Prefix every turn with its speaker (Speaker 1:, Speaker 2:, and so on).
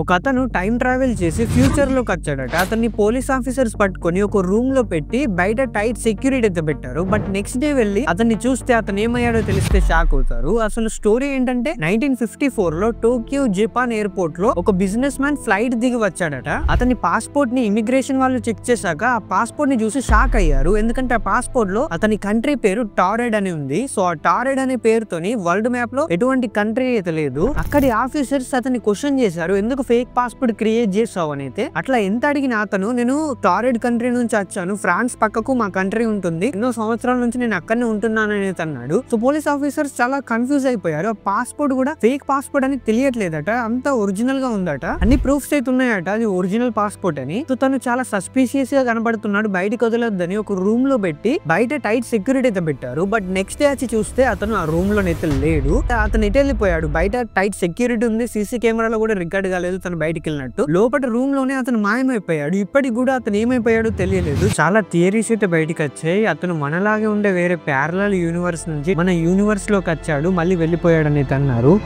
Speaker 1: ఒక అతను time travel చేసి ఫ్యూచర్ లోకి వచ్చాడట. అతన్ని పోలీస్ ఆఫీసర్స్ పట్టుకొని ఒక రూమ్ లో పెట్టి బయట టైట్ సెక్యూరిటీ అయితే పెట్టారు. బట్ నెక్స్ట్ డే వెళ్ళి అతన్ని చూస్తే అతను ఏమయ్యాడో తెలిస్తే షాక్ అవుతారు. అసలు స్టోరీ ఏంటంటే 1954 లో టోక్యో జపాన్ ఎయిర్పోర్ట్ లో ఒక బిజినెస్ మ్యాన్ ఫ్లైట్ దిగి వచ్చాడట. అతని పాస్పోర్ట్ ని ఇమిగ్రేషన్ వాళ్ళు చెక్ చేశాక ఆ పాస్పోర్ట్ ని చూసి షాక్ అయ్యారు. ఎందుకంటే ఆ పాస్పోర్ట్ లో అతని కంట్రీ పేరు టారెడ్ అని ఉంది. సో ఆ టారెడ్ అనే పేరుతోని వరల్డ్ మ్యాప్ లో ఎటువంటి కంట్రీ అయితే లేదు. అక్కడి ఆఫీసర్స్ అతన్ని క్వశ్చన్ చేశారు, ఎందుకు ఫేక్ పాస్పోర్ట్ క్రియేట్ చేసావు అని. అయితే అట్లా ఎంత అడిగిన అతను, నేను టారెడ్ కంట్రీ నుంచి వచ్చాను, ఫ్రాన్స్ పక్కకు మా కంట్రీ ఉంటుంది, ఎన్నో సంవత్సరాల నుంచి నేను అక్కడనే ఉంటున్నానని అన్నాడు. సో పోలీస్ ఆఫీసర్స్ చాలా కన్ఫ్యూజ్ అయిపోయారు. ఆ పాస్పోర్ట్ కూడా ఫేక్ పాస్పోర్ట్ అని తెలియట్లేదట, అంతా ఒరిజినల్ గా ఉందట, అన్ని ప్రూఫ్స్ అయితే ఉన్నాయట అది ఒరిజినల్ పాస్పోర్ట్ అని. సో తను చాలా సస్పీషియస్ గా కనబడుతున్నాడు, బయటకు వదలొద్దని ఒక రూమ్ లో పెట్టి బయట టైట్ సెక్యూరిటీ అయితే పెట్టారు. బట్ నెక్స్ట్ డే వచ్చి చూస్తే అతను ఆ రూమ్ లో అయితే లేడు. అతను ఎటు వెళ్ళిపోయాడు, బయట టైట్ సెక్యూరిటీ ఉంది, సీసీ కెమెరాలో కూడా రికార్డ్ కాలేదు తను బయటికి వెళ్ళినట్టు. లోపల రూమ్ లోనే అతను మాయమైపోయాడు. ఇప్పటికి కూడా అతను ఏమైపోయాడో తెలియలేదు. చాలా థియరీస్ అయితే బయటకు వచ్చాయి. అతను మనలాగే ఉండే వేరే ప్యారలల్ యూనివర్స్ నుంచి మన యూనివర్స్ లోకి వచ్చాడు, మళ్ళీ వెళ్ళిపోయాడు అని అన్నారు.